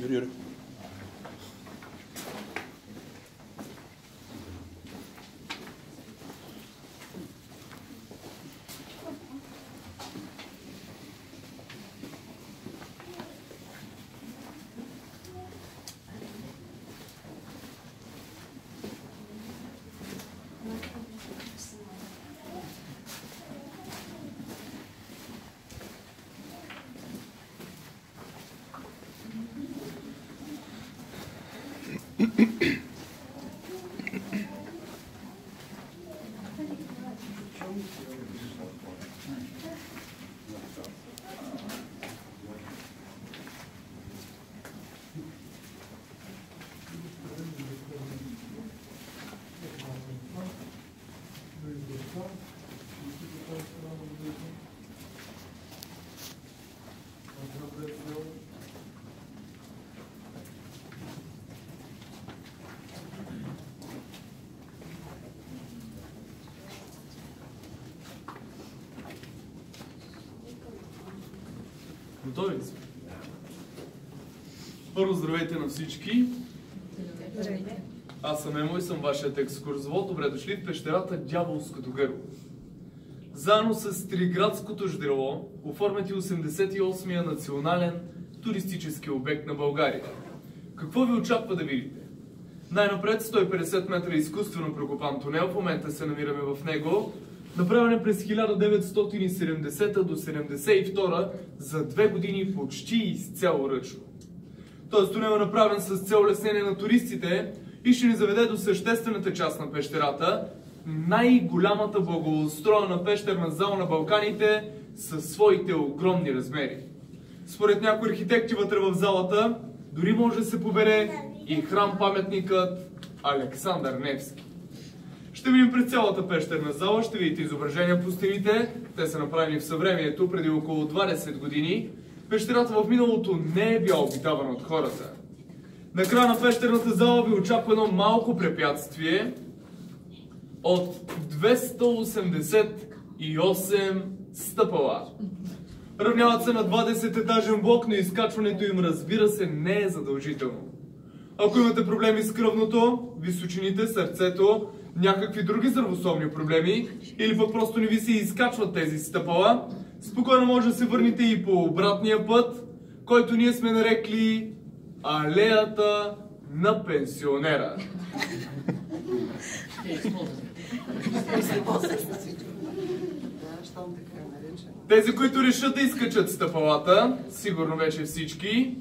Юрий. Готови ли сме? Първо здравейте на всички. Здравейте. Аз съм Емо и съм вашият екскурзовод. Добре дошли в пещерата Дяволското гърло. Заедно с Триградското ждрело оформят и 88-я национален туристически обект на България. Какво ви очаква да видите? Най-напред 150 метра изкуствено прокопан тунел, в момента се намираме в него, направен през 1970 до 1972 за 2 години почти изцяло ръчно. Този тунел е направен с цел улеснение на туристите и ще ни заведе до съществената част на пещерата, най-голямата благоустроена пещерна зала на Балканите със своите огромни размери. Според някои архитекти вътре в залата дори може да се побере и храм-паметникът Александър Невски. Ще минем през цялата пещерна зала, ще видите изображения по стените. Те са направени в съвремието преди около 20 години. Пещерата в миналото не е била обитавана от хората. Накрая на пещерната зала ви очаква едно малко препятствие от 288 стъпала. Равняват се на 20-етажен блок, но изкачването им, разбира се, не е задължително. Ако имате проблеми с кръвното, височините, сърцето, някакви други здравословни проблеми, или пък просто не ви се изкачват тези стъпала, спокойно може да се върнете и по обратния път, който ние сме нарекли алеята на пенсионера. Тези, които решат да изкачат стъпалата, сигурно вече всички,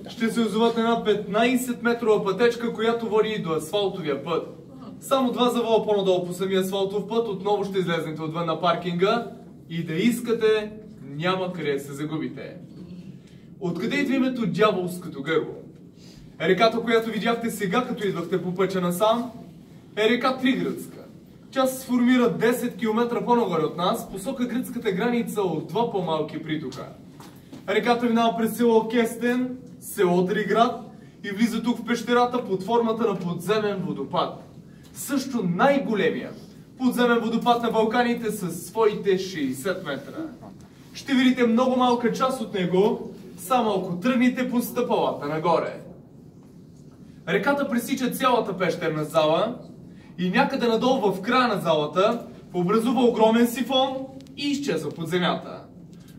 ще се озоват на една 15-метрова пътечка, която води и до асфалтовия път. Само 2 завола по-надолу по самия асфалтов път, отново ще излезнете отвън на паркинга и да искате, няма къде да се загубите. Откъде идва името Дяволското гърло? Реката, която видяхте сега, като идвахте по пътя насам, е река Триградска. Тя се сформира 10 км по-нагоре от нас, посока гръцката граница от 2 по-малки притока. Реката минава през село Кестен, село Триград и влиза тук в пещерата под формата на подземен водопад. Също най-големия подземен водопад на Балканите със своите 60 метра. Ще видите много малка част от него, само ако тръгнете по стъпалата нагоре. Реката пресича цялата пещерна зала и някъде надолу в края на залата образува огромен сифон и изчезва под земята.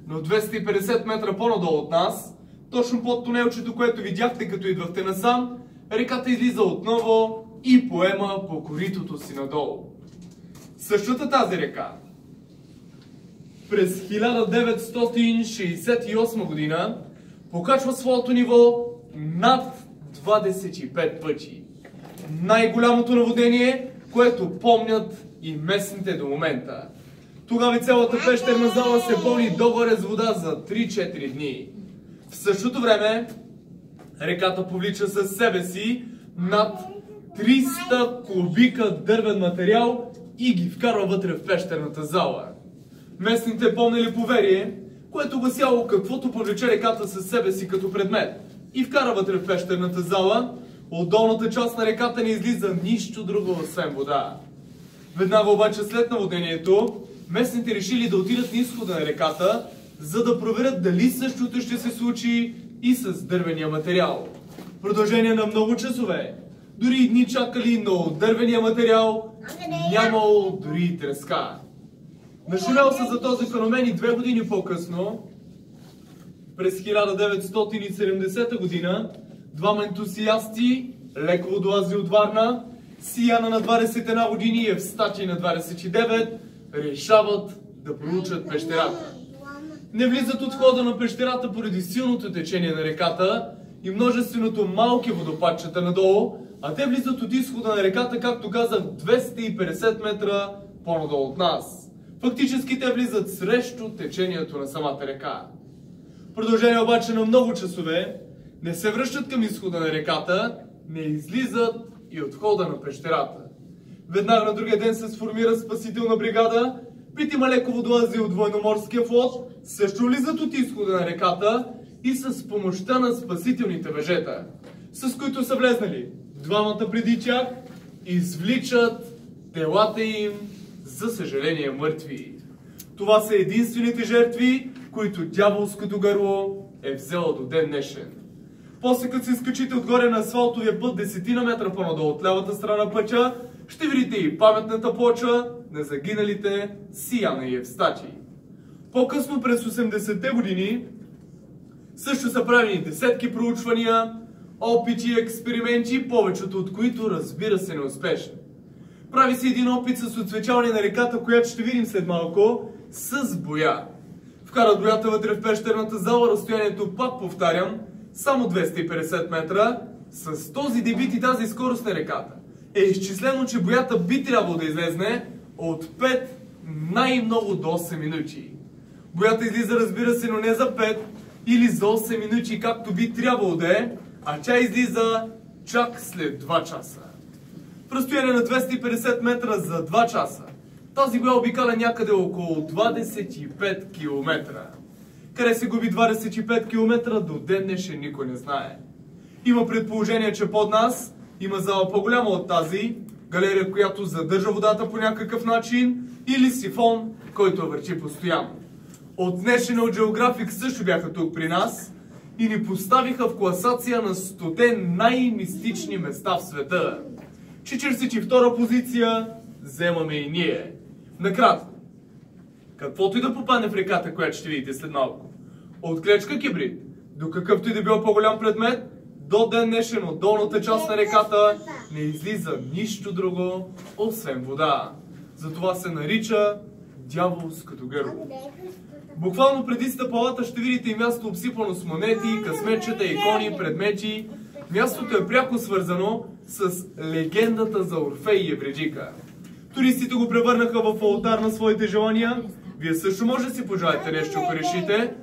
Но 250 метра по-надолу от нас, точно под тунелчето, което видяхте като идвахте насам, реката излиза отново и поема по коритото си надолу. Същата тази река през 1968 година покачва своето ниво над 25 пъти. Най-голямото наводнение, което помнят и местните до момента. Тогава и цялата пещерна зала се пълни догоре с вода за 3-4 дни. В същото време реката повлича със себе си над 300 кубика дървен материал и ги вкарва вътре в пещерната зала. Местните помнили поверие, което гласяло каквото повлече реката със себе си като предмет и вкара вътре в пещерната зала, от долната част на реката не излиза нищо друго освен вода. Веднага обаче след наводнението, местните решили да отидат на изхода на реката, за да проверят дали същото ще се случи и с дървения материал. В продължение на много часове, дори и дни чакали, но от дървения материал нямало дори и треска. Нашумял се за този феномен и 2 години по-късно, през 1970 година, двама ентусиасти, леко водолази от Варна, Сияна на 21 години и Евстачий на 29, решават да проучат пещерата. Не влизат от входа на пещерата поради силното течение на реката и множественото малки водопадчета надолу, а те влизат от изхода на реката, както казах, 250 метра по-надолу от нас. Фактически те влизат срещу течението на самата река. В продължение обаче на много часове не се връщат към изхода на реката, не излизат и от входа на пещерата. Веднага на другия ден се сформира спасителна бригада, 5 леко водолази от военноморския флот също влизат от изхода на реката и с помощта на спасителните въжета, с които са влезнали двамата преди тях, извличат телата им, за съжаление, мъртви. Това са единствените жертви, които дяволското гърло е взело до ден днешен. После като се изкачите отгоре на асфалтовия път 10 метра по-надолу от лявата страна на пътя, ще видите и паметната плоча на загиналите Сияна и Евстачий. По-късно през 80-те години също са правени десетки проучвания, опити и експерименти, повечето от които, разбира се, неуспешни. Прави се един опит с отсвечаване на реката, която ще видим след малко, с боя. Вкарат боята вътре в пещерната зала, разстоянието, пак повтарям, само 250 метра. С този дебит и тази скорост на реката е изчислено, че боята би трябвало да излезне от 5 най-много до 8 минути. Боята излиза, разбира се, но не за 5 или за 8 минути, както би трябвало да е, а тя излиза чак след 2 часа. В разстояние на 250 метра за 2 часа тази боя обикаля някъде около 25 км. Къде се губи 25 км до ден днешен никой не знае. Има предположение, че под нас има зала по-голяма от тази, галерия, която задържа водата по някакъв начин, или сифон, който върти постоянно. От National Geographic също бяха тук при нас и ни поставиха в класация на 100-те най-мистични места в света. 42-та позиция вземаме и ние. Накратко, каквото и да попадне в реката, която ще видите след малко, от клечка кибрид до какъвто и да било по-голям предмет, до ден днешен от долната част на реката не излиза нищо друго, освен вода. Затова се нарича дяволското гърло. Буквално преди стъпалата ще видите и място обсипано с монети, късметчета, икони, предмети. Мястото е пряко свързано с легендата за Орфей и Евредика. Туристите го превърнаха в олтар на своите желания. Вие също може да си пожелаете нещо, ако решите.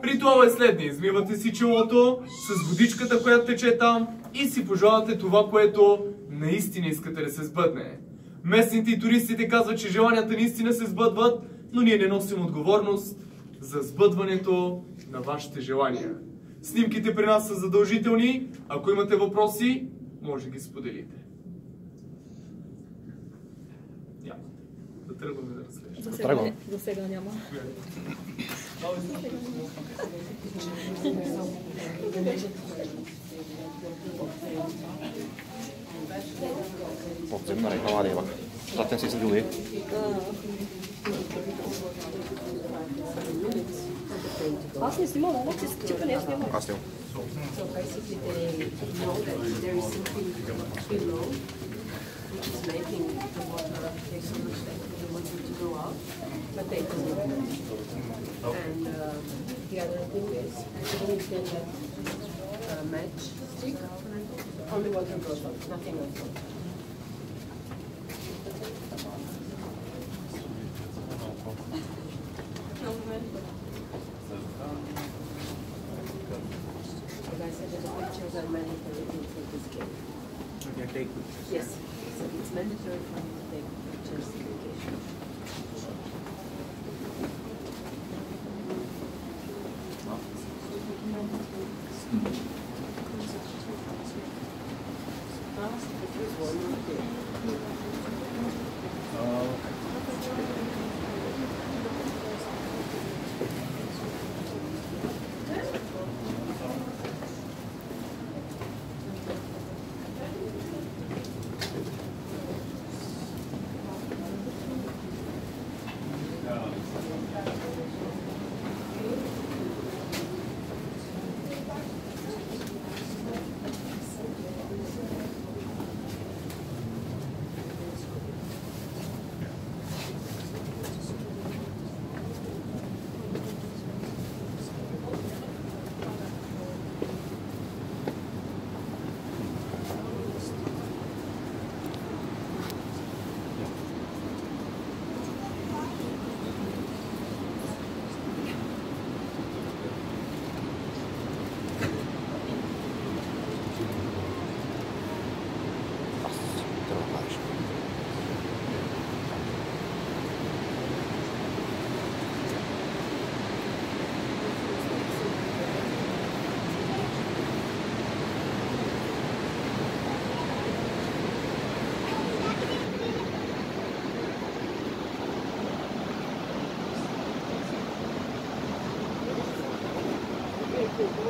Ритуал е следния. Измивате си челото с водичката, която тече там, и си пожелате това, което наистина искате да се сбъдне. Местните и туристите казват, че желанията наистина се сбъдват, но ние не носим отговорност за сбъдването на вашите желания. Снимките при нас са задължителни. Ако имате въпроси, може да ги споделите. Няма. Да тръгваме да разглеждаме. За сега няма. Podzemná reka Lieva. Za ten si druhý. Аз не снимам, но типа не снимам. Аз снимам. So basically they know that there is something below which is making the water take so much time for the water to go out, but they don't know. And the other thing is when you get a match stick, only water goes out, nothing else. Like I said, the pictures are mandatory for this game. Yes, so it's mandatory for you to take pictures in vacation. Thank you.